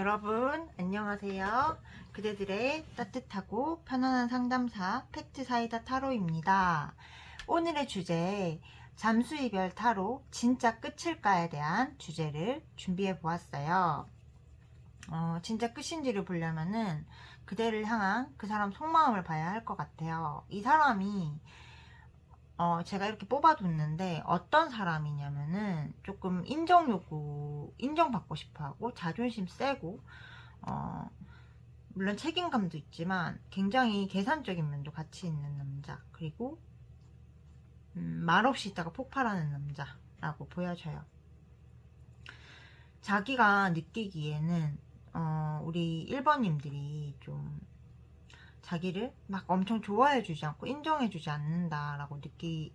여러분 안녕하세요. 그대들의 따뜻하고 편안한 상담사 팩트사이다 타로입니다. 오늘의 주제 잠수이별 타로 진짜 끝일까에 대한 주제를 준비해 보았어요. 진짜 끝인지를 보려면은 그대를 향한 그 사람 속마음을 봐야 할 것 같아요. 이 사람이 제가 이렇게 뽑아뒀는데 어떤 사람이냐면은 조금 인정받고 싶어 하고 자존심 세고 물론 책임감도 있지만 굉장히 계산적인 면도 같이 있는 남자, 그리고 말없이 있다가 폭발하는 남자라고 보여져요. 자기가 느끼기에는 우리 1번님들이 좀 자기를 막 엄청 좋아해주지 않고 인정해주지 않는다라고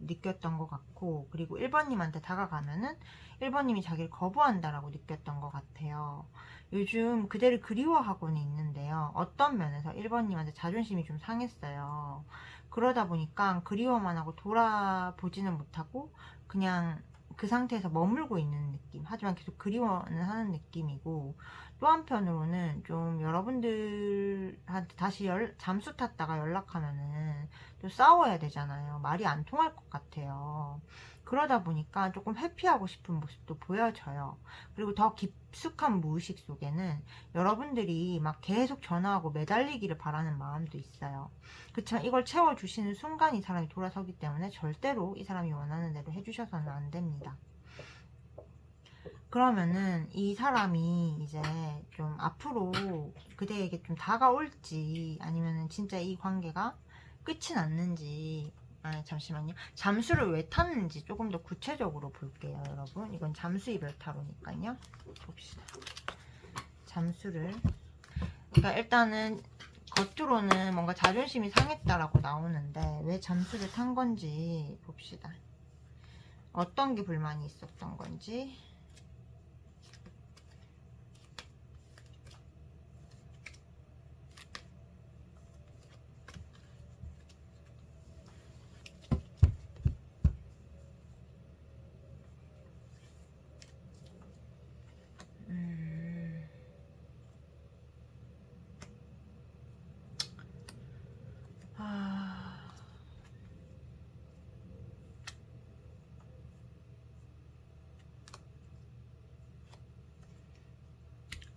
느꼈던 것 같고, 그리고 1번님한테 다가가면은 1번님이 자기를 거부한다라고 느꼈던 것 같아요. 요즘 그대를 그리워하고는 있는데요. 어떤 면에서 1번님한테 자존심이 좀 상했어요. 그러다 보니까 그리워만 하고 돌아보지는 못하고 그냥 그 상태에서 머물고 있는 느낌. 하지만 계속 그리워는 하는 느낌이고, 또 한편으로는 좀 여러분들한테 다시 잠수 탔다가 연락하면은 또 싸워야 되잖아요. 말이 안 통할 것 같아요. 그러다 보니까 조금 회피하고 싶은 모습도 보여져요. 그리고 더 깊숙한 무의식 속에는 여러분들이 막 계속 전화하고 매달리기를 바라는 마음도 있어요. 그렇지만 이걸 채워주시는 순간 이 사람이 돌아서기 때문에 절대로 이 사람이 원하는 대로 해주셔서는 안 됩니다. 그러면은 이 사람이 이제 좀 앞으로 그대에게 좀 다가올지, 아니면은 진짜 이 관계가 끝이 났는지, 잠시만요. 잠수를 왜 탔는지 조금 더 구체적으로 볼게요, 여러분. 이건 잠수 이별 타로니까요. 봅시다. 잠수를. 그러니까 일단은 겉으로는 뭔가 자존심이 상했다라고 나오는데 왜 잠수를 탄 건지 봅시다. 어떤 게 불만이 있었던 건지.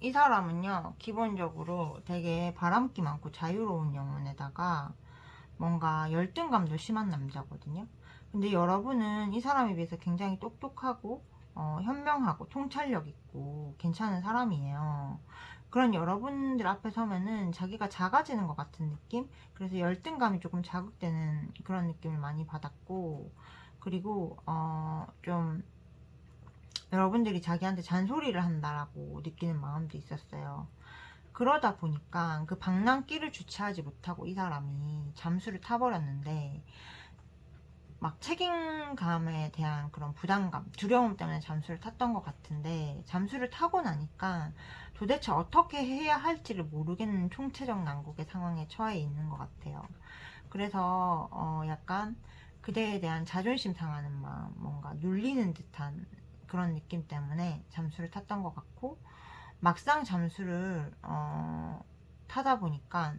이 사람은요, 기본적으로 되게 바람기 많고 자유로운 영혼에다가 뭔가 열등감도 심한 남자거든요. 근데 여러분은 이 사람에 비해서 굉장히 똑똑하고 현명하고 통찰력 있고 괜찮은 사람이에요. 그런 여러분들 앞에 서면은 자기가 작아지는 것 같은 느낌? 그래서 열등감이 조금 자극되는 그런 느낌을 많이 받았고, 그리고 좀 여러분들이 자기한테 잔소리를 한다라고 느끼는 마음도 있었어요. 그러다 보니까 그 방랑길을 주체하지 못하고 이 사람이 잠수를 타버렸는데, 막 책임감에 대한 그런 부담감, 두려움 때문에 잠수를 탔던 것 같은데, 잠수를 타고 나니까 도대체 어떻게 해야 할지를 모르겠는 총체적 난국의 상황에 처해 있는 것 같아요. 그래서 약간 그대에 대한 자존심 상하는 마음, 뭔가 눌리는 듯한 그런 느낌 때문에 잠수를 탔던 것 같고, 막상 잠수를 타다 보니까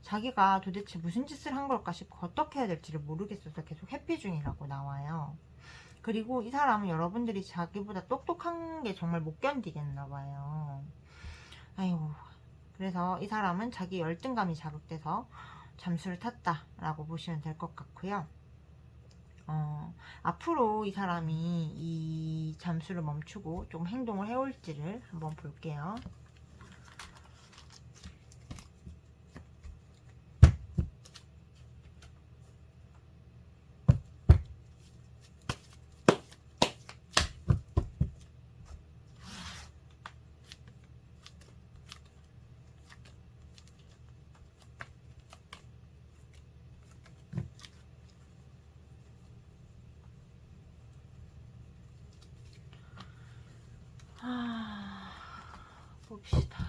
자기가 도대체 무슨 짓을 한 걸까 싶고 어떻게 해야 될지를 모르겠어서 계속 회피 중이라고 나와요. 그리고 이 사람은 여러분들이 자기보다 똑똑한 게 정말 못 견디겠나 봐요. 아이고. 그래서 이 사람은 자기 열등감이 자극돼서 잠수를 탔다라고 보시면 될 것 같고요. 앞으로 이 사람이 이 잠수를 멈추고 좀 행동을 해올지를 한번 볼게요. 봅시다.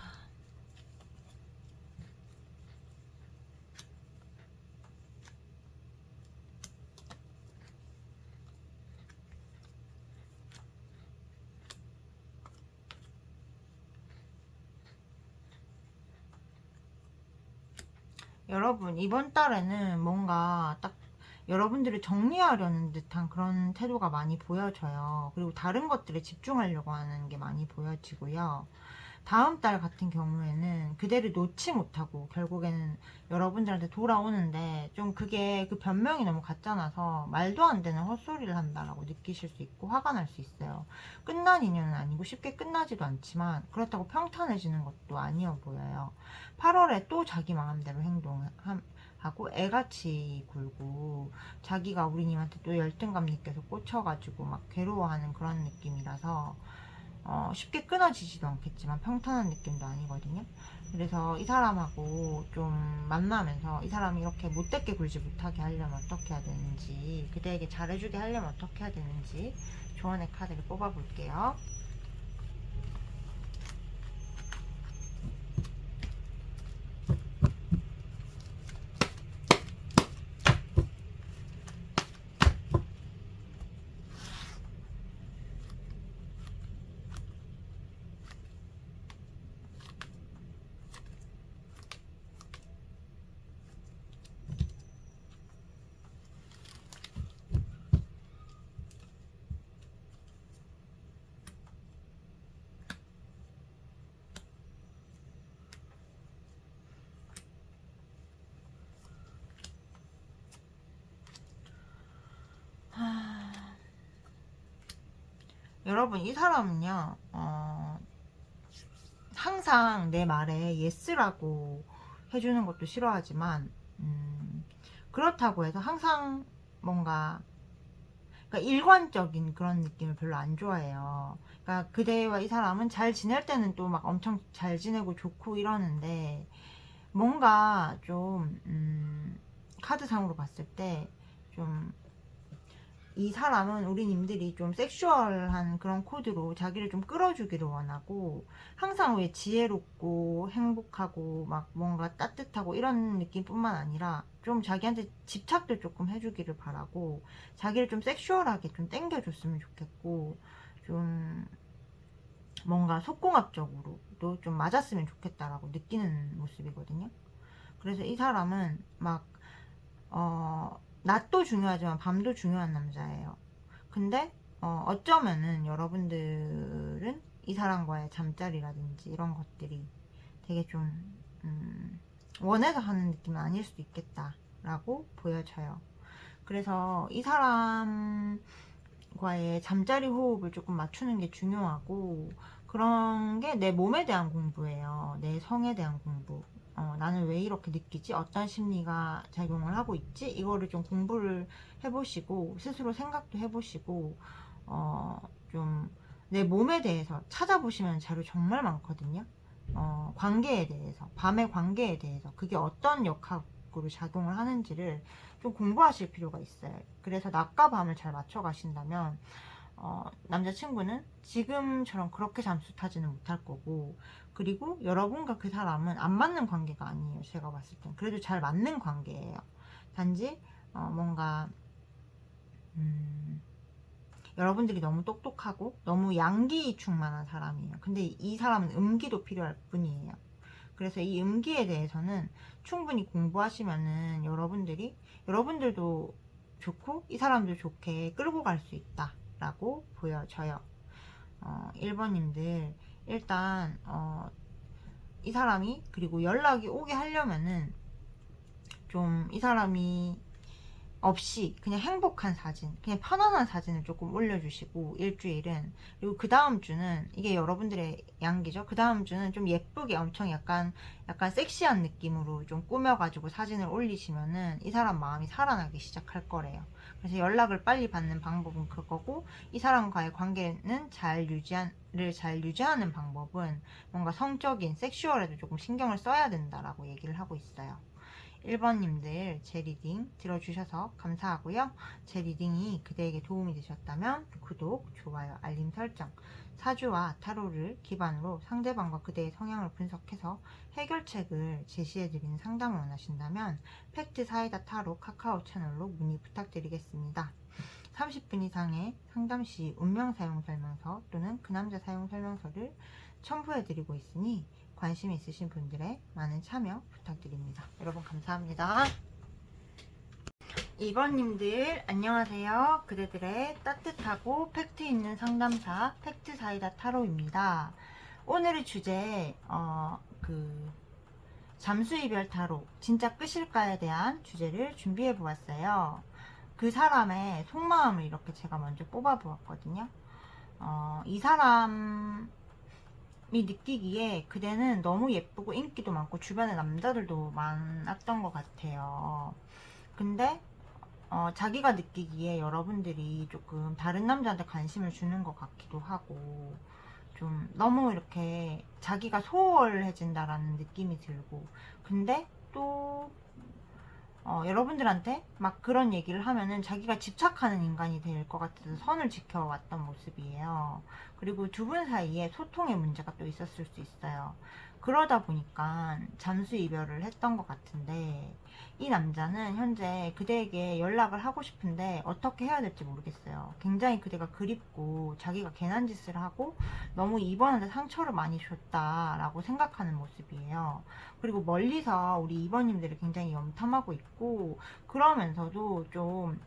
여러분, 이번 달에는 뭔가 딱 여러분들을 정리하려는 듯한 그런 태도가 많이 보여져요. 그리고 다른 것들에 집중하려고 하는 게 많이 보여지고요. 다음 달 같은 경우에는 그대를 놓지 못하고 결국에는 여러분들한테 돌아오는데, 좀 그게 그 변명이 너무 같잖아서 말도 안 되는 헛소리를 한다라고 느끼실 수 있고 화가 날 수 있어요. 끝난 인연은 아니고 쉽게 끝나지도 않지만 그렇다고 평탄해지는 것도 아니어 보여요. 8월에 또 자기 마음대로 행동하고 애같이 굴고 자기가 우리님한테 또 열등감 느껴서 꽂혀가지고 막 괴로워하는 그런 느낌이라서 쉽게 끊어지지도 않겠지만 평탄한 느낌도 아니거든요. 그래서 이 사람하고 좀 만나면서 이 사람이 이렇게 못되게 굴지 못하게 하려면 어떻게 해야 되는지, 그대에게 잘해주게 하려면 어떻게 해야 되는지 조언의 카드를 뽑아볼게요. 여러분, 이 사람은요, 항상 내 말에 예스라고 해주는 것도 싫어하지만, 그렇다고 해서 항상 뭔가, 그러니까 일관적인 그런 느낌을 별로 안 좋아해요. 그러니까 그대와 이 사람은 잘 지낼 때는 또 막 엄청 잘 지내고 좋고 이러는데, 뭔가 좀, 카드상으로 봤을 때, 좀, 이 사람은 우리님들이 좀 섹슈얼한 그런 코드로 자기를 좀 끌어주기를 원하고, 항상 왜 지혜롭고 행복하고 막 뭔가 따뜻하고 이런 느낌뿐만 아니라 좀 자기한테 집착도 조금 해주기를 바라고, 자기를 좀 섹슈얼하게 좀 땡겨줬으면 좋겠고, 좀 뭔가 속공합적으로도 좀 맞았으면 좋겠다라고 느끼는 모습이거든요. 그래서 이 사람은 막 낮도 중요하지만 밤도 중요한 남자예요. 근데 어쩌면은 여러분들은 이 사람과의 잠자리라든지 이런 것들이 되게 좀 원해서 하는 느낌은 아닐 수도 있겠다라고 보여져요. 그래서 이 사람과의 잠자리 호흡을 조금 맞추는 게 중요하고, 그런 게 내 몸에 대한 공부예요. 내 성에 대한 공부. 나는 왜 이렇게 느끼지? 어떤 심리가 작용을 하고 있지? 이거를 좀 공부를 해보시고, 스스로 생각도 해보시고, 좀 내 몸에 대해서 찾아보시면 자료 정말 많거든요. 관계에 대해서, 밤의 관계에 대해서, 그게 어떤 역학으로 작용을 하는지를 좀 공부하실 필요가 있어요. 그래서 낮과 밤을 잘 맞춰 가신다면, 남자친구는 지금처럼 그렇게 잠수 타지는 못할 거고, 그리고 여러분과 그 사람은 안 맞는 관계가 아니에요. 제가 봤을 땐 그래도 잘 맞는 관계예요. 단지 뭔가 여러분들이 너무 똑똑하고 너무 양기 충만한 사람이에요. 근데 이 사람은 음기도 필요할 뿐이에요. 그래서 이 음기에 대해서는 충분히 공부하시면은 여러분들도 좋고 이 사람도 좋게 끌고 갈 수 있다라고 보여져요. 1번님들, 일단 이 사람이 그리고 연락이 오게 하려면은 좀 이 사람이 없이 그냥 행복한 사진, 그냥 편안한 사진을 조금 올려주시고, 일주일은. 그리고 그 다음 주는, 이게 여러분들의 양기죠. 그 다음 주는 좀 예쁘게 엄청 약간 섹시한 느낌으로 좀 꾸며가지고 사진을 올리시면은 이 사람 마음이 살아나기 시작할 거래요. 그래서 연락을 빨리 받는 방법은 그거고, 이 사람과의 관계는 잘 유지하는 방법은 뭔가 성적인 섹슈얼에도 조금 신경을 써야 된다라고 얘기를 하고 있어요. 1번님들, 제 리딩 들어주셔서 감사하고요. 제 리딩이 그대에게 도움이 되셨다면 구독, 좋아요, 알림 설정, 사주와 타로를 기반으로 상대방과 그대의 성향을 분석해서 해결책을 제시해드리는 상담을 원하신다면 팩트 사이다 타로 카카오 채널로 문의 부탁드리겠습니다. 30분 이상의 상담 시 운명 사용 설명서 또는 그 남자 사용 설명서를 첨부해드리고 있으니 관심 있으신 분들의 많은 참여 부탁드립니다. 여러분 감사합니다. 2번님들 안녕하세요. 그대들의 따뜻하고 팩트 있는 상담사 팩트사이다 타로입니다. 오늘의 주제 잠수이별 타로 진짜 끝일까에 대한 주제를 준비해 보았어요. 그 사람의 속마음을 이렇게 제가 먼저 뽑아 보았거든요. 이 사람이 느끼기에 그대는 너무 예쁘고 인기도 많고 주변에 남자들도 많았던 것 같아요. 근데 자기가 느끼기에 여러분들이 조금 다른 남자한테 관심을 주는 것 같기도 하고 좀 너무 이렇게 자기가 소홀해진다라는 느낌이 들고 근데 또 여러분들한테 막 그런 얘기를 하면은 자기가 집착하는 인간이 될 것 같아서 선을 지켜왔던 모습이에요. 그리고 두 분 사이에 소통의 문제가 또 있었을 수 있어요. 그러다 보니까 잠수 이별을 했던 것 같은데 이 남자는 현재 그대에게 연락을 하고 싶은데 어떻게 해야 될지 모르겠어요. 굉장히 그대가 그립고 자기가 괜한 짓을 하고 너무 이번한테 상처를 많이 줬다라고 생각하는 모습이에요. 그리고 멀리서 우리 2번님들을 굉장히 염탐하고 있고 그러면서도 좀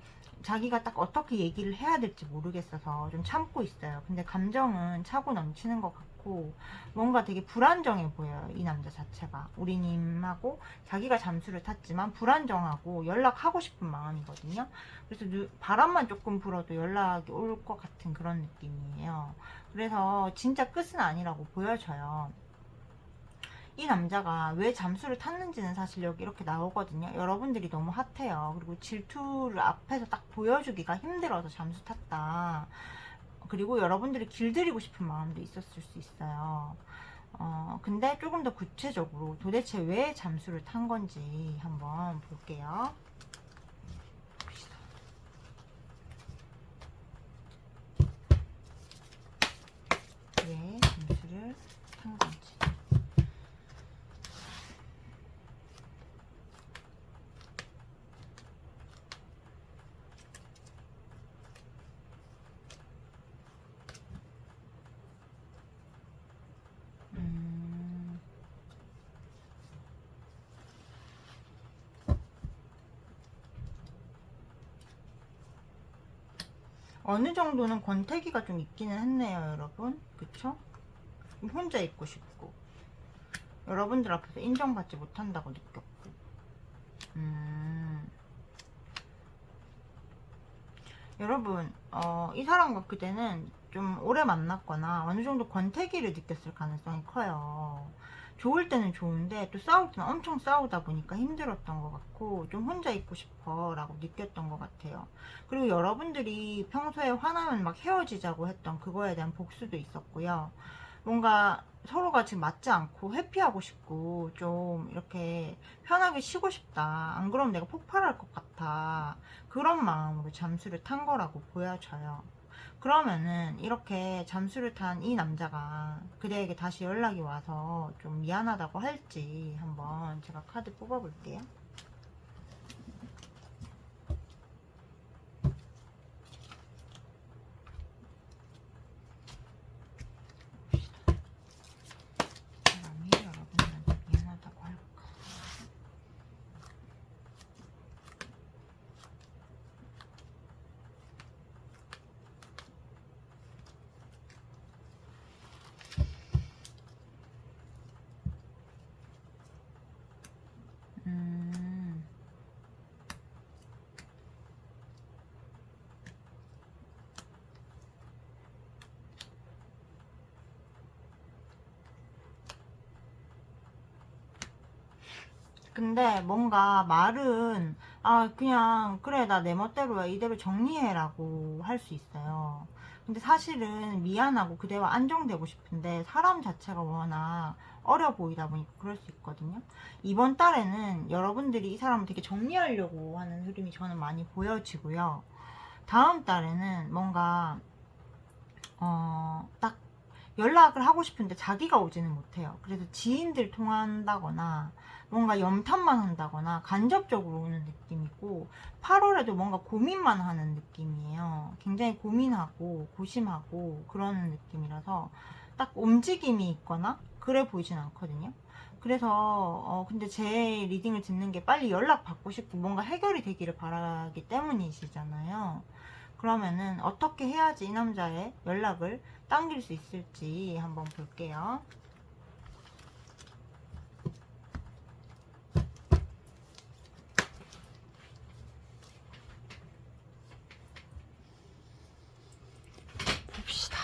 자기가 딱 어떻게 얘기를 해야 될지 모르겠어서 좀 참고 있어요. 근데 감정은 차고 넘치는 것 같고 뭔가 되게 불안정해 보여요. 이 남자 자체가 우리님하고 자기가 잠수를 탔지만 불안정하고 연락하고 싶은 마음이거든요. 그래서 바람만 조금 불어도 연락이 올 것 같은 그런 느낌이에요. 그래서 진짜 끝은 아니라고 보여져요. 이 남자가 왜 잠수를 탔는지는 사실 여기 이렇게 나오거든요. 여러분들이 너무 핫해요. 그리고 질투를 앞에서 딱 보여주기가 힘들어서 잠수 탔다. 그리고 여러분들이 길들이고 싶은 마음도 있었을 수 있어요. 근데 조금 더 구체적으로 도대체 왜 잠수를 탄 건지 한번 볼게요. 왜 잠수를 탄 건지. 어느 정도는 권태기가 좀 있기는 했네요, 여러분. 그쵸? 혼자 있고 싶고 여러분들 앞에서 인정받지 못한다고 느꼈고 여러분 이 사람과 그대는 좀 오래 만났거나 어느 정도 권태기를 느꼈을 가능성이 커요. 좋을 때는 좋은데 또 싸울 때는 엄청 싸우다 보니까 힘들었던 것 같고 좀 혼자 있고 싶어 라고 느꼈던 것 같아요. 그리고 여러분들이 평소에 화나면 막 헤어지자고 했던 그거에 대한 복수도 있었고요. 뭔가 서로가 지금 맞지 않고 회피하고 싶고 좀 이렇게 편하게 쉬고 싶다. 안 그러면 내가 폭발할 것 같아. 그런 마음으로 잠수를 탄 거라고 보여져요. 그러면은 이렇게 잠수를 탄 이 남자가 그대에게 다시 연락이 와서 좀 미안하다고 할지 한번 제가 카드 뽑아볼게요. 사람이 여러분한테 미안하다고 할까? 근데 뭔가 말은 그냥 그래 나 내 멋대로야 이대로 정리해 라고 할 수 있어요. 근데 사실은 미안하고 그대와 안정되고 싶은데 사람 자체가 워낙 어려 보이다 보니까 그럴 수 있거든요. 이번 달에는 여러분들이 이 사람을 되게 정리하려고 하는 흐름이 저는 많이 보여지고요. 다음 달에는 뭔가 딱 연락을 하고 싶은데 자기가 오지는 못해요. 그래서 지인들 통한다거나 뭔가 염탐만 한다거나 간접적으로 오는 느낌이고, 8월에도 뭔가 고민만 하는 느낌이에요. 굉장히 고민하고 고심하고 그러는 느낌이라서 딱 움직임이 있거나 그래 보이진 않거든요. 그래서 근데 제 리딩을 듣는 게 빨리 연락 받고 싶고 뭔가 해결이 되기를 바라기 때문이시잖아요. 그러면은 어떻게 해야지 이 남자의 연락을 당길 수 있을지 한번 볼게요. 봅시다.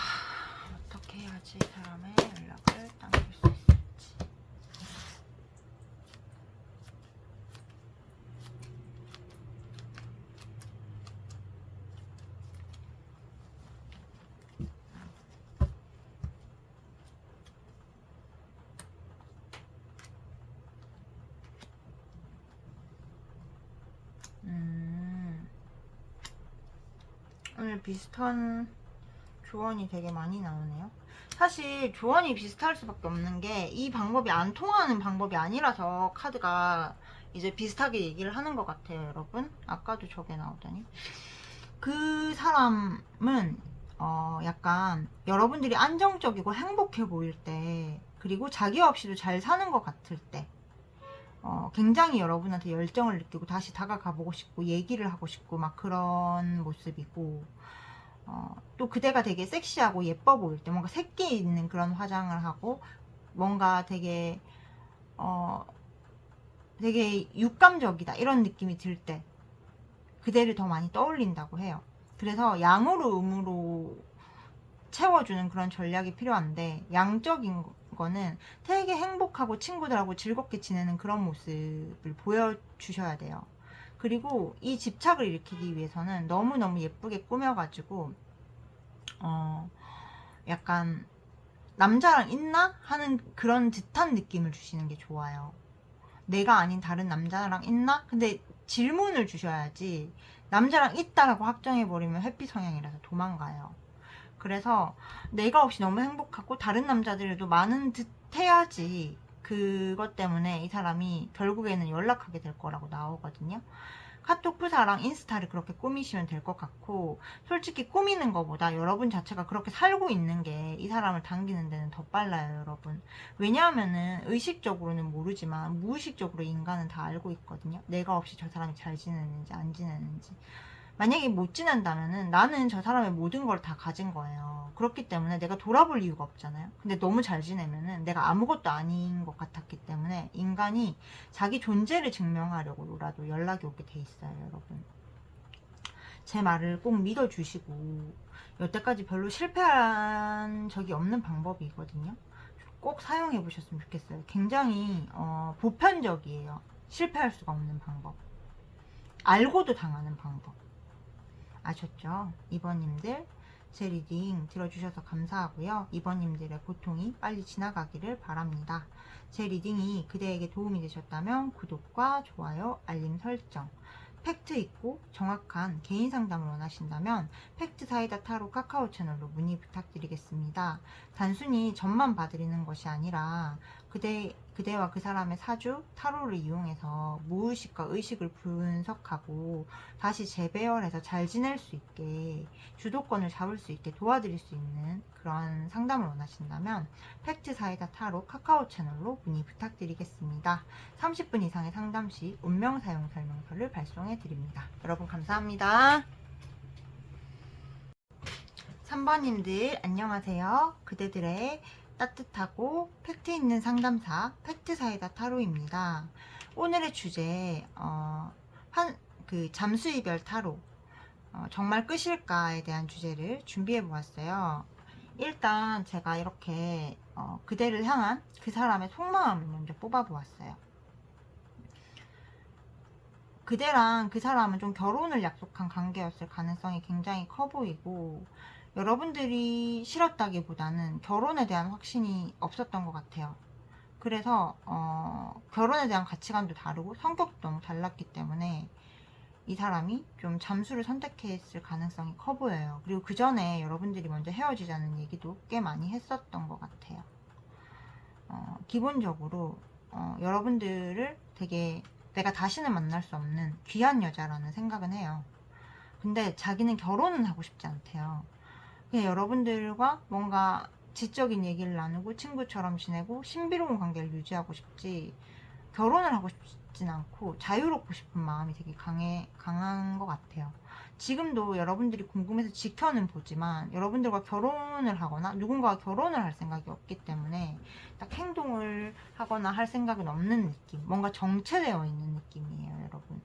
어떻게 해야지 이 사람의 연락을 당길 수 있을지. 오늘 비슷한 조언이 되게 많이 나오네요. 사실 조언이 비슷할 수밖에 없는 게 이 방법이 안 통하는 방법이 아니라서 카드가 이제 비슷하게 얘기를 하는 것 같아요, 여러분. 아까도 저게 나오더니 그 사람은 약간 여러분들이 안정적이고 행복해 보일 때, 그리고 자기 없이도 잘 사는 것 같을 때 굉장히 여러분한테 열정을 느끼고 다시 다가가 보고 싶고 얘기를 하고 싶고 막 그런 모습이고, 또 그대가 되게 섹시하고 예뻐 보일 때, 뭔가 새끼 있는 그런 화장을 하고 뭔가 되게 육감적이다 이런 느낌이 들 때 그대를 더 많이 떠올린다고 해요. 그래서 양으로 음으로 채워주는 그런 전략이 필요한데, 양적인 거는 되게 행복하고 친구들하고 즐겁게 지내는 그런 모습을 보여주셔야 돼요. 그리고 이 집착을 일으키기 위해서는 너무너무 예쁘게 꾸며가지고 약간 남자랑 있나? 하는 그런 듯한 느낌을 주시는 게 좋아요. 내가 아닌 다른 남자랑 있나? 근데 질문을 주셔야지, 남자랑 있다라고 확정해버리면 회피 성향이라서 도망가요. 그래서 내가 없이 너무 행복하고 다른 남자들도 많은 듯 해야지 그것 때문에 이 사람이 결국에는 연락하게 될 거라고 나오거든요. 카톡 프사랑 인스타를 그렇게 꾸미시면 될 것 같고, 솔직히 꾸미는 것보다 여러분 자체가 그렇게 살고 있는 게 이 사람을 당기는 데는 더 빨라요, 여러분. 왜냐하면은 의식적으로는 모르지만 무의식적으로 인간은 다 알고 있거든요. 내가 없이 저 사람이 잘 지내는지 안 지내는지. 만약에 못 지낸다면은 나는 저 사람의 모든 걸 다 가진 거예요. 그렇기 때문에 내가 돌아볼 이유가 없잖아요. 근데 너무 잘 지내면은 내가 아무것도 아닌 것 같았기 때문에 인간이 자기 존재를 증명하려고라도 연락이 오게 돼 있어요, 여러분. 제 말을 꼭 믿어주시고, 여태까지 별로 실패한 적이 없는 방법이거든요. 꼭 사용해 보셨으면 좋겠어요. 굉장히 보편적이에요. 실패할 수가 없는 방법. 알고도 당하는 방법. 아셨죠? 2번님들 제 리딩 들어주셔서 감사하고요. 2번님들의 고통이 빨리 지나가기를 바랍니다. 제 리딩이 그대에게 도움이 되셨다면 구독과 좋아요, 알림 설정, 팩트 있고 정확한 개인 상담을 원하신다면 팩트 사이다 타로 카카오 채널로 문의 부탁드리겠습니다. 단순히 점만 봐드리는 것이 아니라 그대와 그 사람의 사주 타로를 이용해서 무의식과 의식을 분석하고 다시 재배열해서 잘 지낼 수 있게, 주도권을 잡을 수 있게 도와드릴 수 있는 그런 상담을 원하신다면 팩트 사이다 타로 카카오 채널로 문의 부탁드리겠습니다. 30분 이상의 상담 시 운명 사용 설명서를 발송해 드립니다. 여러분 감사합니다. 3번님들 안녕하세요. 그대들의 따뜻하고 팩트 있는 상담사 팩트 사이다 타로입니다. 오늘의 주제 잠수 이별 타로, 정말 끝일까에 대한 주제를 준비해 보았어요. 일단 제가 이렇게 그대를 향한 그 사람의 속마음을 먼저 뽑아 보았어요. 그대랑 그 사람은 좀 결혼을 약속한 관계였을 가능성이 굉장히 커 보이고, 여러분들이 싫었다기보다는 결혼에 대한 확신이 없었던 것 같아요. 그래서 결혼에 대한 가치관도 다르고 성격도 너무 달랐기 때문에 이 사람이 좀 잠수를 선택했을 가능성이 커 보여요. 그리고 그 전에 여러분들이 먼저 헤어지자는 얘기도 꽤 많이 했었던 것 같아요. 기본적으로 여러분들을 되게 내가 다시는 만날 수 없는 귀한 여자라는 생각은 해요. 근데 자기는 결혼은 하고 싶지 않대요. 그냥 여러분들과 뭔가 지적인 얘기를 나누고 친구처럼 지내고 신비로운 관계를 유지하고 싶지, 결혼을 하고 싶진 않고 자유롭고 싶은 마음이 되게 강한 것 같아요. 지금도 여러분들이 궁금해서 지켜는 보지만 여러분들과 결혼을 하거나 누군가와 결혼을 할 생각이 없기 때문에 딱 행동을 하거나 할 생각은 없는 느낌, 뭔가 정체되어 있는 느낌이에요, 여러분.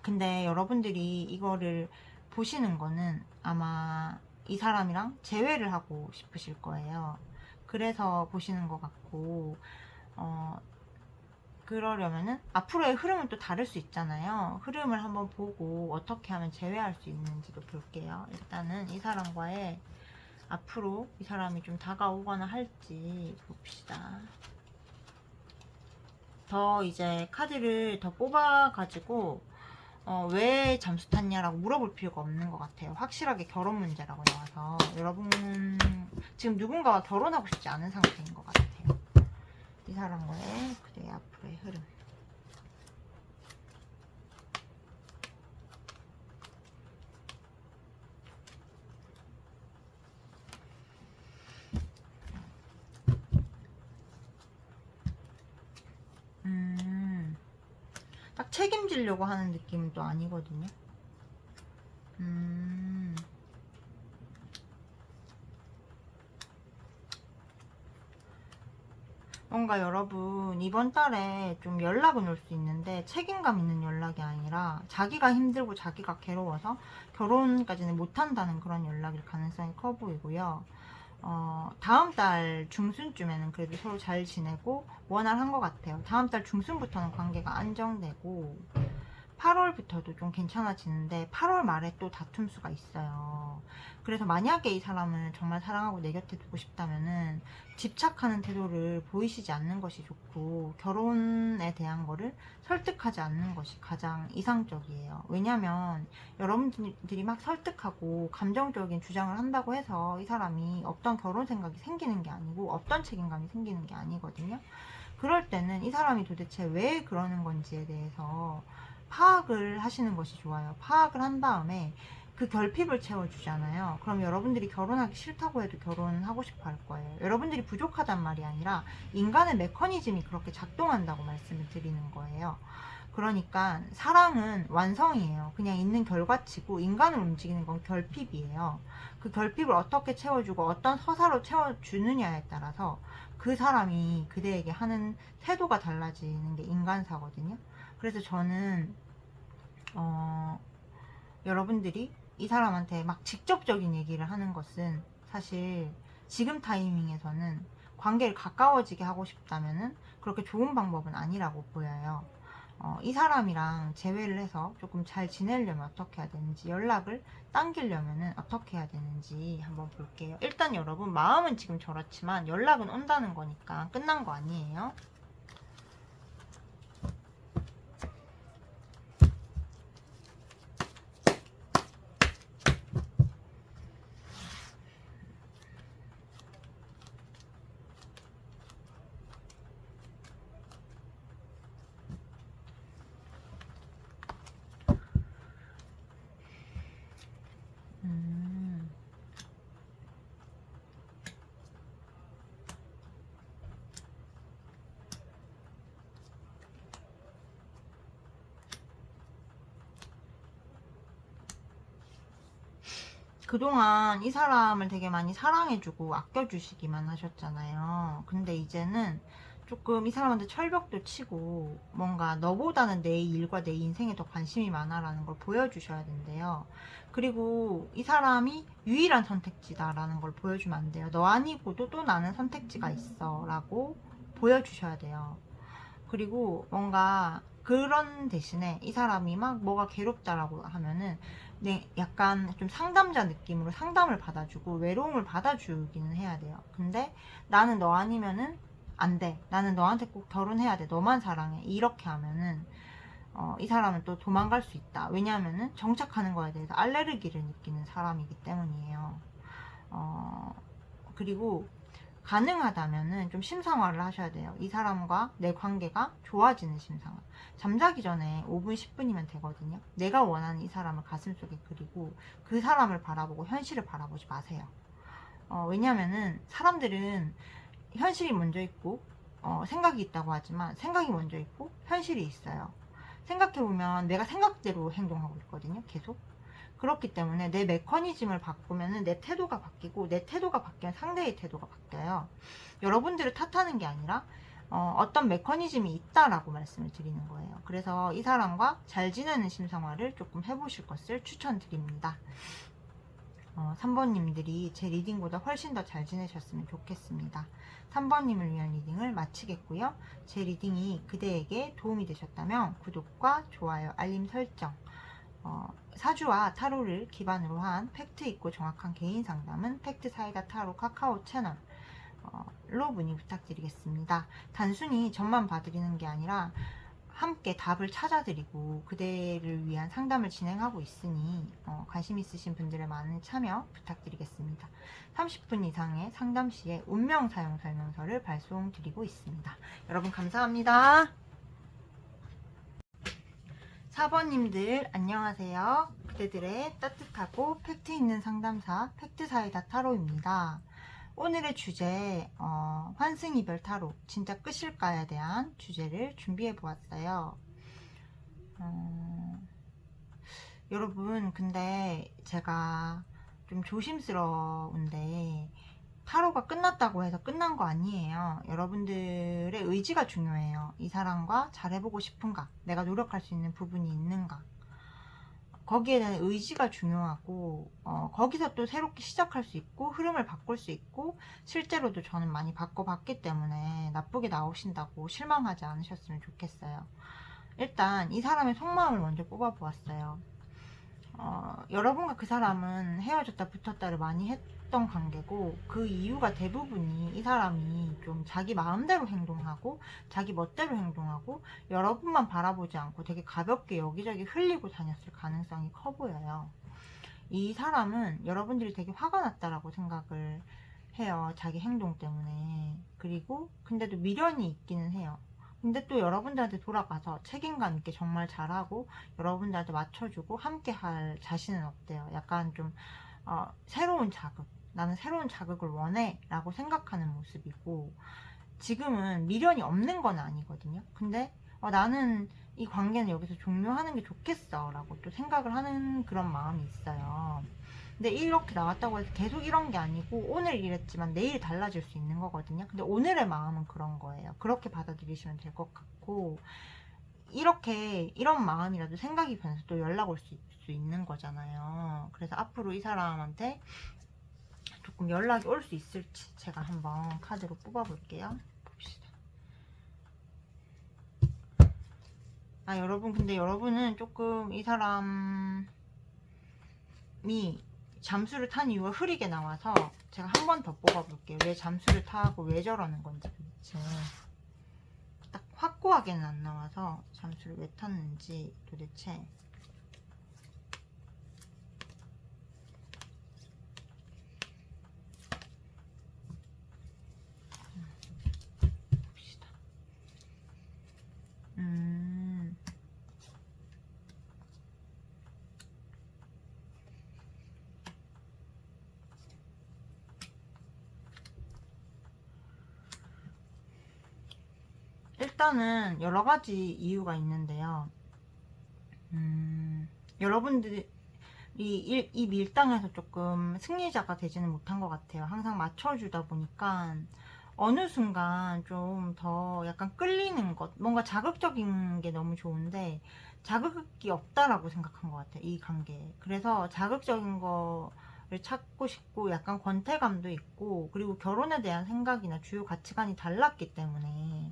근데 여러분들이 이거를 보시는 거는 아마 이 사람이랑 재회를 하고 싶으실 거예요. 그래서 보시는 것 같고, 그러려면은 앞으로의 흐름은 또 다를 수 있잖아요. 흐름을 한번 보고 어떻게 하면 재회할 수 있는지도 볼게요. 일단은 이 사람과의 앞으로 이 사람이 좀 다가오거나 할지 봅시다. 더 이제 카드를 더 뽑아가지고 왜 잠수 탔냐라고 물어볼 필요가 없는 것 같아요. 확실하게 결혼 문제라고 나와서 여러분은 지금 누군가와 결혼하고 싶지 않은 상태인 것 같아요. 이 사람과의 그래 앞으로의 흐름. 딱 책임지려고 하는 느낌은 또 아니거든요. 뭔가 여러분 이번 달에 좀 연락은 올 수 있는데 책임감 있는 연락이 아니라 자기가 힘들고 자기가 괴로워서 결혼까지는 못한다는 그런 연락일 가능성이 커 보이고요. 다음 달 중순쯤에는 그래도 서로 잘 지내고 원활한 것 같아요. 다음 달 중순부터는 관계가 안정되고 8월부터도 좀 괜찮아지는데 8월 말에 또 다툼 수가 있어요. 그래서 만약에 이 사람을 정말 사랑하고 내 곁에 두고 싶다면은 집착하는 태도를 보이시지 않는 것이 좋고, 결혼에 대한 거를 설득하지 않는 것이 가장 이상적이에요. 왜냐면 여러분들이 막 설득하고 감정적인 주장을 한다고 해서 이 사람이 없던 결혼 생각이 생기는 게 아니고 없던 책임감이 생기는 게 아니거든요. 그럴 때는 이 사람이 도대체 왜 그러는 건지에 대해서 파악을 하시는 것이 좋아요. 파악을 한 다음에 그 결핍을 채워주잖아요. 그럼 여러분들이 결혼하기 싫다고 해도 결혼하고 싶어 할 거예요. 여러분들이 부족하단 말이 아니라 인간의 메커니즘이 그렇게 작동한다고 말씀을 드리는 거예요. 그러니까 사랑은 완성이에요. 그냥 있는 결과치고 인간을 움직이는 건 결핍이에요. 그 결핍을 어떻게 채워주고 어떤 서사로 채워주느냐에 따라서 그 사람이 그대에게 하는 태도가 달라지는 게 인간사거든요. 그래서 저는 여러분들이 이 사람한테 막 직접적인 얘기를 하는 것은 사실 지금 타이밍에서는 관계를 가까워지게 하고 싶다면은 그렇게 좋은 방법은 아니라고 보여요. 이 사람이랑 재회를 해서 조금 잘 지내려면 어떻게 해야 되는지, 연락을 당기려면 어떻게 해야 되는지 한번 볼게요. 일단 여러분, 마음은 지금 저렇지만 연락은 온다는 거니까 끝난 거 아니에요. 그동안 이 사람을 되게 많이 사랑해주고 아껴주시기만 하셨잖아요. 근데 이제는 조금 이 사람한테 철벽도 치고 뭔가 너보다는 내 일과 내 인생에 더 관심이 많아라는 걸 보여주셔야 된대요. 그리고 이 사람이 유일한 선택지다라는 걸 보여주면 안 돼요. 너 아니고도 또 나는 선택지가 있어 라고 보여주셔야 돼요. 그리고 뭔가 그런 대신에 이 사람이 막 뭐가 괴롭다라고 하면은 네, 약간 좀 상담자 느낌으로 상담을 받아주고 외로움을 받아주기는 해야 돼요. 근데 나는 너 아니면은 안 돼. 나는 너한테 꼭 결혼해야 돼. 너만 사랑해. 이렇게 하면은 이 사람은 또 도망갈 수 있다. 왜냐하면은 정착하는 거에 대해서 알레르기를 느끼는 사람이기 때문이에요. 그리고 가능하다면은 좀 심상화를 하셔야 돼요. 이 사람과 내 관계가 좋아지는 심상화. 잠자기 전에 5분, 10분이면 되거든요. 내가 원하는 이 사람을 가슴속에 그리고 그 사람을 바라보고 현실을 바라보지 마세요. 왜냐면은 사람들은 현실이 먼저 있고 생각이 있다고 하지만 생각이 먼저 있고 현실이 있어요. 생각해보면 내가 생각대로 행동하고 있거든요. 계속. 그렇기 때문에 내 메커니즘을 바꾸면 내 태도가 바뀌고 내 태도가 바뀌면 상대의 태도가 바뀌어요. 여러분들을 탓하는 게 아니라 어떤 메커니즘이 있다라고 말씀을 드리는 거예요. 그래서 이 사람과 잘 지내는 심상화를 조금 해보실 것을 추천드립니다. 3번님들이 제 리딩보다 훨씬 더 잘 지내셨으면 좋겠습니다. 3번님을 위한 리딩을 마치겠고요. 제 리딩이 그대에게 도움이 되셨다면 구독과 좋아요, 알림 설정, 사주와 타로를 기반으로 한 팩트 있고 정확한 개인 상담은 팩트 사이다 타로 카카오 채널로 문의 부탁드리겠습니다. 단순히 점만 봐드리는 게 아니라 함께 답을 찾아드리고 그대를 위한 상담을 진행하고 있으니 관심 있으신 분들의 많은 참여 부탁드리겠습니다. 30분 이상의 상담 시에 운명 사용 설명서를 발송드리고 있습니다. 여러분 감사합니다. 4번님들 안녕하세요. 그대들의 따뜻하고 팩트 있는 상담사 팩트사이다 타로입니다. 오늘의 주제 환승이별 타로 진짜 끝일까에 대한 주제를 준비해 보았어요. 여러분 근데 제가 좀 조심스러운데 타로가 끝났다고 해서 끝난 거 아니에요. 여러분들의 의지가 중요해요. 이 사람과 잘해보고 싶은가, 내가 노력할 수 있는 부분이 있는가, 거기에 대한 의지가 중요하고 거기서 또 새롭게 시작할 수 있고 흐름을 바꿀 수 있고, 실제로도 저는 많이 바꿔봤기 때문에 나쁘게 나오신다고 실망하지 않으셨으면 좋겠어요. 일단 이 사람의 속마음을 먼저 뽑아보았어요. 여러분과 그 사람은 헤어졌다 붙었다를 많이 했던 관계고, 그 이유가 대부분이 이 사람이 좀 자기 마음대로 행동하고 자기 멋대로 행동하고 여러분만 바라보지 않고 되게 가볍게 여기저기 흘리고 다녔을 가능성이 커 보여요. 이 사람은 여러분들이 되게 화가 났다라고 생각을 해요. 자기 행동 때문에. 그리고 근데도 미련이 있기는 해요. 근데 또 여러분들한테 돌아가서 책임감 있게 정말 잘하고 여러분들한테 맞춰주고 함께 할 자신은 없대요. 약간 좀 새로운 자극, 나는 새로운 자극을 원해 라고 생각하는 모습이고, 지금은 미련이 없는 건 아니거든요. 근데 나는 이 관계는 여기서 종료하는 게 좋겠어 라고 또 생각을 하는 그런 마음이 있어요. 근데 이렇게 나왔다고 해서 계속 이런 게 아니고 오늘 이랬지만 내일 달라질 수 있는 거거든요. 근데 오늘의 마음은 그런 거예요. 그렇게 받아들이시면 될 것 같고, 이렇게 이런 마음이라도 생각이 변해서 또 연락 올 수 있는 거잖아요. 그래서 앞으로 이 사람한테 조금 연락이 올 수 있을지 제가 한번 카드로 뽑아볼게요. 봅시다. 여러분 근데 여러분은 조금 이 사람이 잠수를 탄 이유가 흐리게 나와서 제가 한 번 더 뽑아볼게요. 왜 잠수를 타고 왜 저러는 건지 도대체. 딱 확고하게는 안 나와서 잠수를 왜 탔는지 도대체. 봅시다. 일단은 여러 가지 이유가 있는데요. 여러분들이 이 밀당에서 조금 승리자가 되지는 못한 것 같아요. 항상 맞춰주다 보니까 어느 순간 좀 더 약간 끌리는 것, 뭔가 자극적인 게 너무 좋은데 자극이 없다라고 생각한 것 같아요. 이 관계에. 그래서 자극적인 거를 찾고 싶고 약간 권태감도 있고, 그리고 결혼에 대한 생각이나 주요 가치관이 달랐기 때문에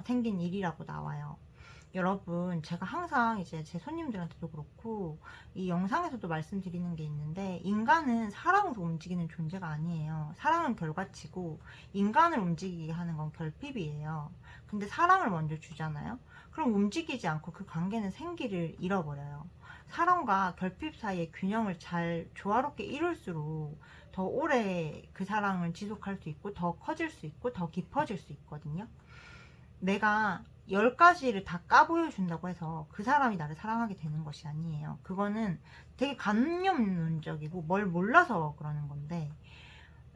생긴 일이라고 나와요. 여러분, 제가 항상 이제 제 손님들한테도 그렇고 이 영상에서도 말씀드리는 게 있는데, 인간은 사랑으로 움직이는 존재가 아니에요. 사랑은 결과치고 인간을 움직이게 하는 건 결핍이에요. 근데 사랑을 먼저 주잖아요. 그럼 움직이지 않고 그 관계는 생기를 잃어버려요. 사랑과 결핍 사이의 균형을 잘 조화롭게 이룰수록 더 오래 그 사랑을 지속할 수 있고, 더 커질 수 있고, 더 깊어질 수 있거든요. 내가 10가지를 다 까보여준다고 해서 그 사람이 나를 사랑하게 되는 것이 아니에요. 그거는 되게 관념론적이고 뭘 몰라서 그러는 건데,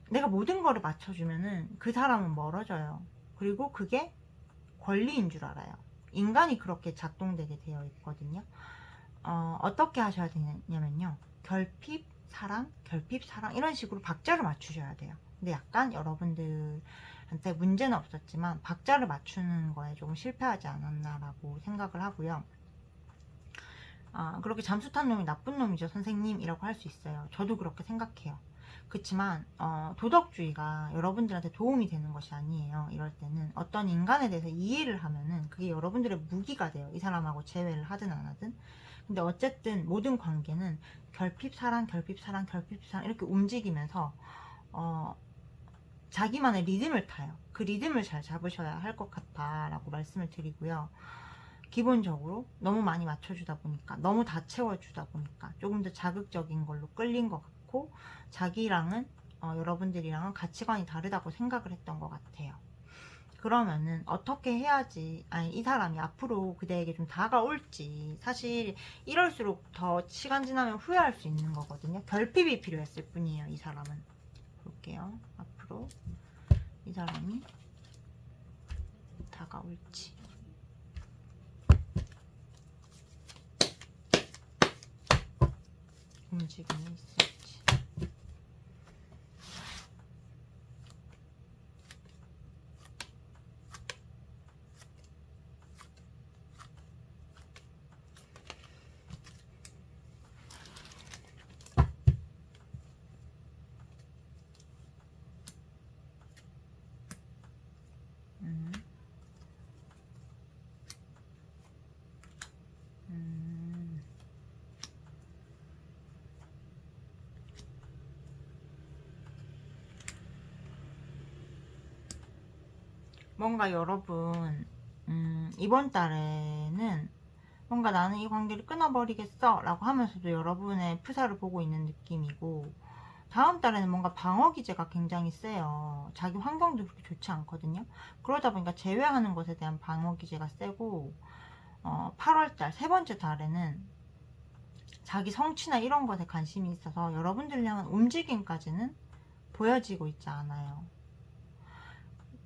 내가 모든 거를 맞춰주면은 그 사람은 멀어져요. 그리고 그게 권리인 줄 알아요. 인간이 그렇게 작동되게 되어 있거든요. 어떻게 하셔야 되냐면요, 결핍 사랑 이런 식으로 박자를 맞추셔야 돼요. 근데 약간 여러분들한테 문제는 없었지만 박자를 맞추는 거에 조금 실패하지 않았나라고 생각을 하고요. 그렇게 잠수 탄 놈이 나쁜 놈이죠 선생님이라고 할 수 있어요. 저도 그렇게 생각해요. 그렇지만 도덕주의가 여러분들한테 도움이 되는 것이 아니에요. 이럴 때는 어떤 인간에 대해서 이해를 하면은 그게 여러분들의 무기가 돼요. 이 사람하고 재회를 하든 안 하든. 근데 어쨌든 모든 관계는 결핍 사랑 이렇게 움직이면서 자기만의 리듬을 타요. 그 리듬을 잘 잡으셔야 할 것 같다라고 말씀을 드리고요. 기본적으로 너무 많이 맞춰주다 보니까, 너무 다 채워주다 보니까 조금 더 자극적인 걸로 끌린 것 같고, 자기랑은 여러분들이랑은 가치관이 다르다고 생각을 했던 것 같아요. 그러면은 어떻게 해야지 이 사람이 앞으로 그대에게 좀 다가올지, 사실 이럴수록 더 시간 지나면 후회할 수 있는 거거든요. 결핍이 필요했을 뿐이에요. 이 사람은. 볼게요. 앞으로 이 사람이 다가올지. 움직임이 있을지. 음. 뭔가 여러분, 이번 달에는 뭔가 나는 이 관계를 끊어버리겠어 라고 하면서도 여러분의 프사를 보고 있는 느낌이고, 다음 달에는 뭔가 방어 기제가 굉장히 세요. 자기 환경도 그렇게 좋지 않거든요. 그러다 보니까 제외하는 것에 대한 방어 기제가 세고, 8월달 세 번째 달에는 자기 성취나 이런 것에 관심이 있어서 여러분들을 향한 움직임까지는 보여지고 있지 않아요.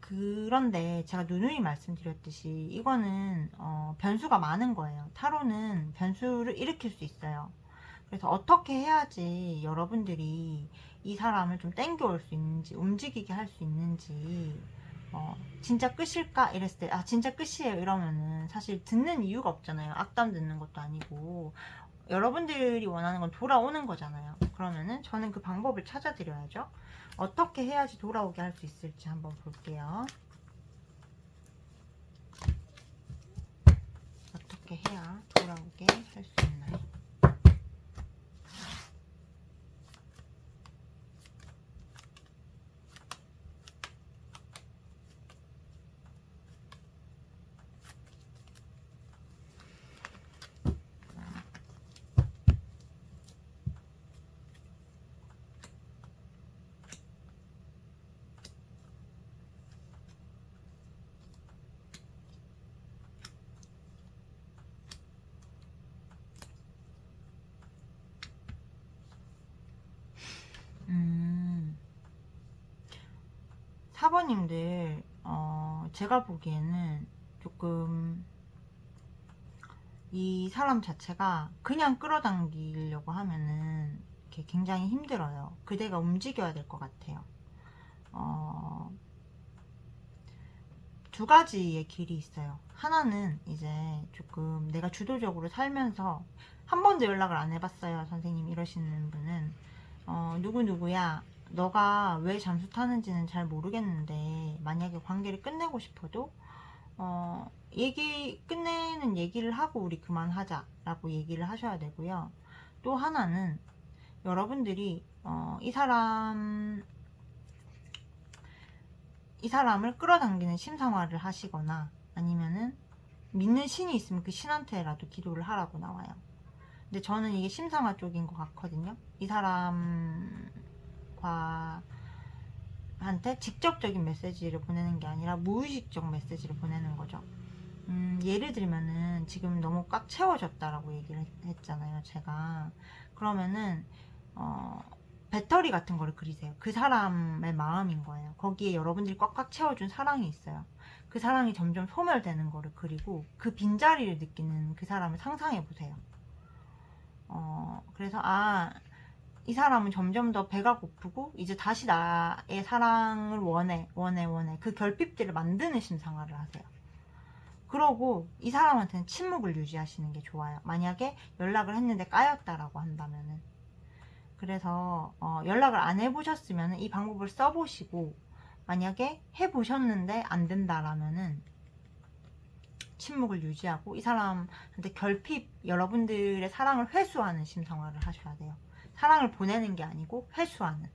그런데 제가 누누이 말씀드렸듯이 이거는 변수가 많은 거예요. 타로는 변수를 일으킬 수 있어요. 그래서 어떻게 해야지 여러분들이 이 사람을 좀 땡겨올 수 있는지, 움직이게 할 수 있는지, 진짜 끝일까? 이랬을 때, 진짜 끝이에요. 이러면은 사실 듣는 이유가 없잖아요. 악담 듣는 것도 아니고. 여러분들이 원하는 건 돌아오는 거잖아요. 그러면은 저는 그 방법을 찾아드려야죠. 어떻게 해야지 돌아오게 할 수 있을지 한번 볼게요. 어떻게 해야 돌아오게 할 수 있나요? 사번님들, 제가 보기에는 조금 이 사람 자체가 그냥 끌어당기려고 하면은 이렇게 굉장히 힘들어요. 그대가 움직여야 될 것 같아요. 두 가지의 길이 있어요. 하나는 이제 조금 내가 주도적으로 살면서 한 번도 연락을 안 해봤어요 선생님 이러시는 분은, 누구누구야 너가 왜 잠수 타는지는 잘 모르겠는데 만약에 관계를 끝내고 싶어도 끝내는 얘기를 하고 우리 그만하자 라고 얘기를 하셔야 되고요. 또 하나는 여러분들이 이 사람을 끌어당기는 심상화를 하시거나 아니면은 믿는 신이 있으면 그 신한테라도 기도를 하라고 나와요. 근데 저는 이게 심상화 쪽인 것 같거든요. 이 사람과 한테 직접적인 메시지를 보내는 게 아니라 무의식적 메시지를 보내는 거죠. 예를 들면은 지금 너무 꽉 채워졌다라고 얘기를 했잖아요, 제가. 그러면은 배터리 같은 거를 그리세요. 그 사람의 마음인 거예요. 거기에 여러분들이 꽉꽉 채워준 사랑이 있어요. 그 사랑이 점점 소멸되는 거를 그리고 그 빈자리를 느끼는 그 사람을 상상해 보세요. 그래서 이 사람은 점점 더 배가 고프고 이제 다시 나의 사랑을 원해. 그 결핍들을 만드는 심상화를 하세요. 그러고 이 사람한테는 침묵을 유지하시는 게 좋아요. 만약에 연락을 했는데 까였다라고 한다면은. 그래서 연락을 안 해보셨으면 이 방법을 써보시고, 만약에 해보셨는데 안 된다라면은 침묵을 유지하고 이 사람한테 여러분들의 사랑을 회수하는 심성화를 하셔야 돼요. 사랑을 보내는 게 아니고 회수하는.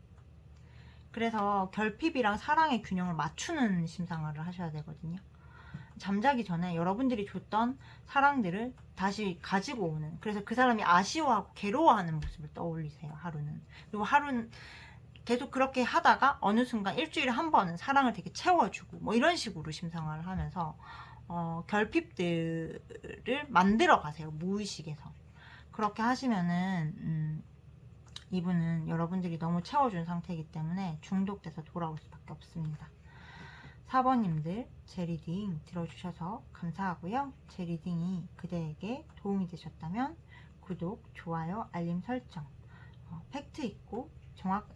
그래서 결핍이랑 사랑의 균형을 맞추는 심상화를 하셔야 되거든요. 잠자기 전에 여러분들이 줬던 사랑들을 다시 가지고 오는, 그래서 그 사람이 아쉬워하고 괴로워하는 모습을 떠올리세요. 하루는. 그리고 하루는 계속 그렇게 하다가 어느 순간 일주일에 한 번은 사랑을 되게 채워주고 뭐 이런 식으로 심상화를 하면서 결핍들을 만들어 가세요. 무의식에서. 그렇게 하시면은 이분은 여러분들이 너무 채워준 상태이기 때문에 중독돼서 돌아올 수밖에 없습니다. 4번님들 제 리딩 들어주셔서 감사하고요. 제 리딩이 그대에게 도움이 되셨다면 구독, 좋아요, 알림 설정, 팩트 있고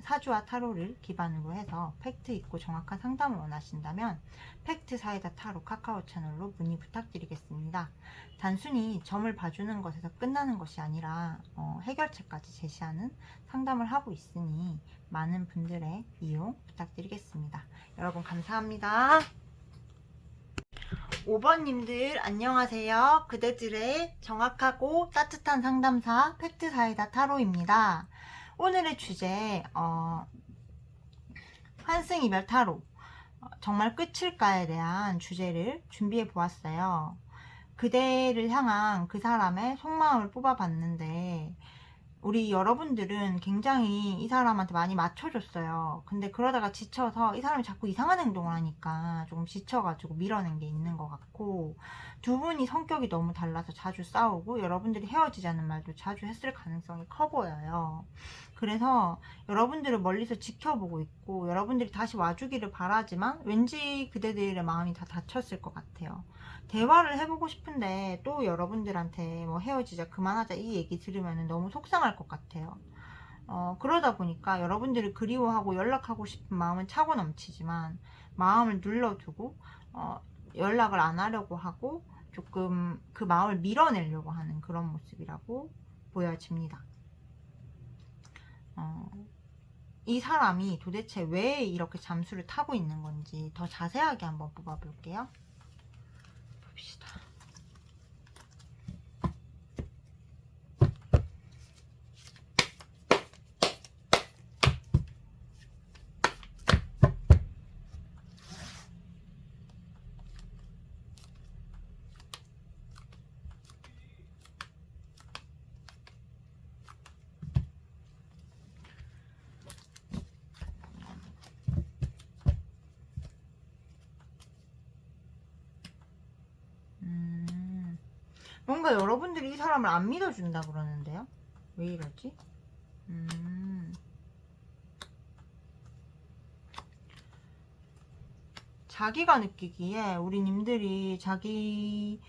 사주와 타로를 기반으로 해서 팩트 있고 정확한 상담을 원하신다면 팩트 사이다 타로 카카오 채널로 문의 부탁드리겠습니다. 단순히 점을 봐주는 것에서 끝나는 것이 아니라 해결책까지 제시하는 상담을 하고 있으니 많은 분들의 이용 부탁드리겠습니다. 여러분 감사합니다. 5번님들 안녕하세요. 그대들의 정확하고 따뜻한 상담사 팩트 사이다 타로입니다. 오늘의 주제 환승이별 타로, 정말 끝일까에 대한 주제를 준비해 보았어요. 그대를 향한 그 사람의 속마음을 뽑아봤는데 우리 여러분들은 굉장히 이 사람한테 많이 맞춰줬어요. 근데 그러다가 지쳐서 이 사람이 자꾸 이상한 행동을 하니까 조금 지쳐가지고 밀어낸 게 있는 것 같고, 두 분이 성격이 너무 달라서 자주 싸우고 여러분들이 헤어지자는 말도 자주 했을 가능성이 커 보여요. 그래서 여러분들을 멀리서 지켜보고 있고 여러분들이 다시 와주기를 바라지만 왠지 그대들의 마음이 다 다쳤을 것 같아요. 대화를 해보고 싶은데 또 여러분들한테 뭐 헤어지자 그만하자 이 얘기 들으면 너무 속상할 것 같아요. 그러다 보니까 여러분들을 그리워하고 연락하고 싶은 마음은 차고 넘치지만 마음을 눌러두고 연락을 안 하려고 하고 조금 그 마음을 밀어내려고 하는 그런 모습이라고 보여집니다. 이 사람이 도대체 왜 이렇게 잠수를 타고 있는 건지 더 자세하게 한번 뽑아볼게요. 봅시다. 뭔가 여러분들이 이 사람을 안 믿어준다 그러는데요? 왜 이러지? 자기가 느끼기에 우리님들이 자기를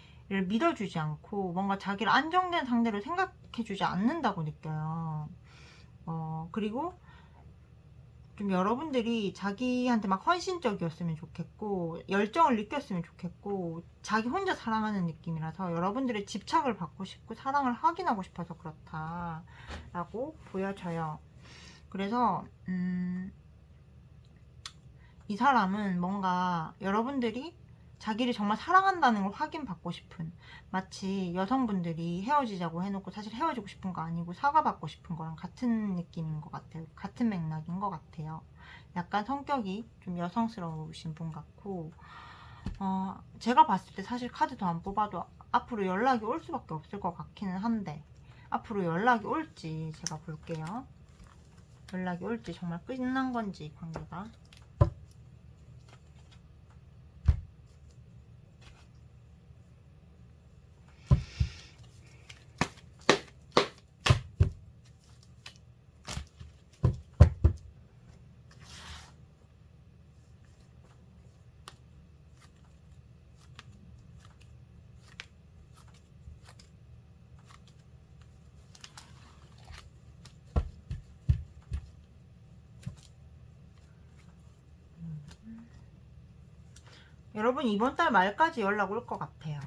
믿어주지 않고 뭔가 자기를 안정된 상대로 생각해주지 않는다고 느껴요. 그리고 좀 여러분들이 자기한테 막 헌신적이었으면 좋겠고 열정을 느꼈으면 좋겠고 자기 혼자 사랑하는 느낌이라서 여러분들의 집착을 받고 싶고 사랑을 확인하고 싶어서 그렇다라고 보여져요. 그래서 이 사람은 뭔가 여러분들이 자기를 정말 사랑한다는 걸 확인받고 싶은, 마치 여성분들이 헤어지자고 해놓고 사실 헤어지고 싶은 거 아니고 사과받고 싶은 거랑 같은 느낌인 것 같아요. 같은 맥락인 것 같아요. 약간 성격이 좀 여성스러우신 분 같고, 제가 봤을 때 사실 카드 더 안 뽑아도 앞으로 연락이 올 수밖에 없을 것 같기는 한데, 앞으로 연락이 올지 제가 볼게요. 연락이 올지, 정말 끝난 건지 관계가. 여러분 이번 달 말까지 연락 올 것 같아요.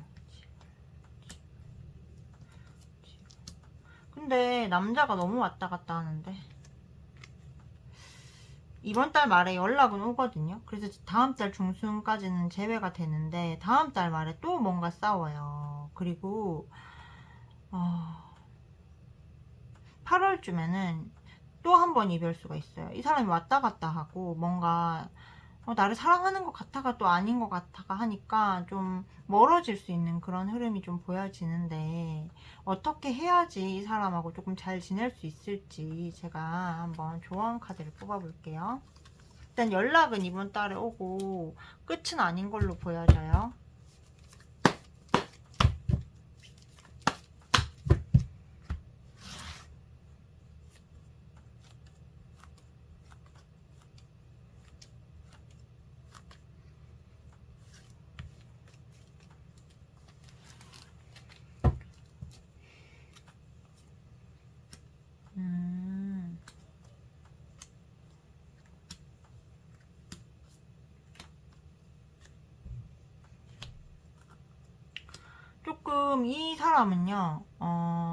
근데 남자가 너무 왔다 갔다 하는데 이번 달 말에 연락은 오거든요. 그래서 다음 달 중순까지는 제외가 되는데 다음 달 말에 또 뭔가 싸워요. 그리고 8월쯤에는 또 한 번 이별수가 있어요. 이 사람이 왔다 갔다 하고 뭔가 나를 사랑하는 것 같아가 또 아닌 것 같아가 하니까 좀 멀어질 수 있는 그런 흐름이 좀 보여지는데, 어떻게 해야지 이 사람하고 조금 잘 지낼 수 있을지 제가 한번 조언 카드를 뽑아볼게요. 일단 연락은 이번 달에 오고 끝은 아닌 걸로 보여져요. 조금 이 사람은요,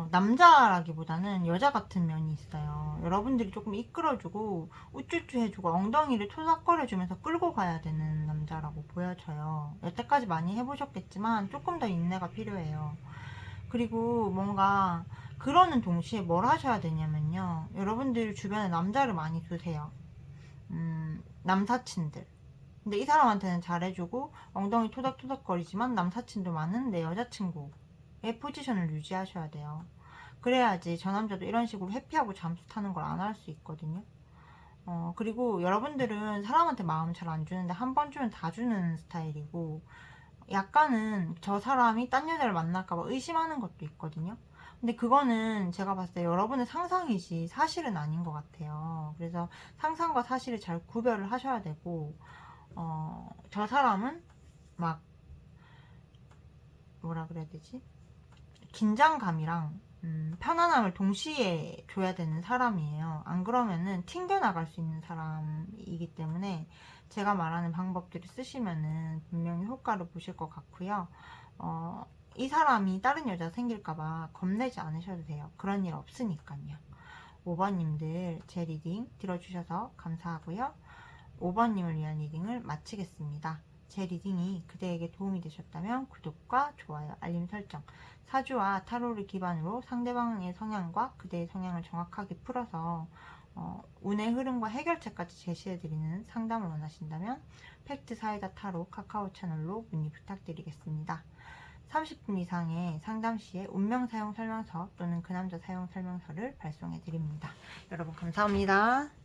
남자라기보다는 여자 같은 면이 있어요. 여러분들이 조금 이끌어주고 우쭈쭈 해주고 엉덩이를 토닥거려주면서 끌고 가야 되는 남자라고 보여져요. 여태까지 많이 해보셨겠지만 조금 더 인내가 필요해요. 그리고 뭔가 그러는 동시에 뭘 하셔야 되냐면요, 여러분들 주변에 남자를 많이 두세요. 남사친들. 근데 이 사람한테는 잘해주고 엉덩이 토닥토닥거리지만 남사친도 많은 내 여자친구의 포지션을 유지하셔야 돼요. 그래야지 저 남자도 이런 식으로 회피하고 잠수 타는 걸 안 할 수 있거든요. 그리고 여러분들은 사람한테 마음 잘 안 주는데 한 번 주면 다 주는 스타일이고, 약간은 저 사람이 딴 여자를 만날까봐 의심하는 것도 있거든요. 근데 그거는 제가 봤을 때 여러분의 상상이지 사실은 아닌 것 같아요. 그래서 상상과 사실을 잘 구별을 하셔야 되고, 저 사람은 막 뭐라 그래야 되지? 긴장감이랑 편안함을 동시에 줘야 되는 사람이에요. 안 그러면은 튕겨나갈 수 있는 사람이기 때문에 제가 말하는 방법들을 쓰시면은 분명히 효과를 보실 것 같고요. 이 사람이 다른 여자 생길까봐 겁내지 않으셔도 돼요. 그런 일 없으니까요. 5번님들 제 리딩 들어주셔서 감사하고요. 5번님을 위한 리딩을 마치겠습니다. 제 리딩이 그대에게 도움이 되셨다면 구독과 좋아요, 알림 설정, 사주와 타로를 기반으로 상대방의 성향과 그대의 성향을 정확하게 풀어서 운의 흐름과 해결책까지 제시해드리는 상담을 원하신다면 팩트 사이다 타로 카카오 채널로 문의 부탁드리겠습니다. 30분 이상의 상담 시에 운명 사용 설명서 또는 그 남자 사용 설명서를 발송해 드립니다. 여러분 감사합니다.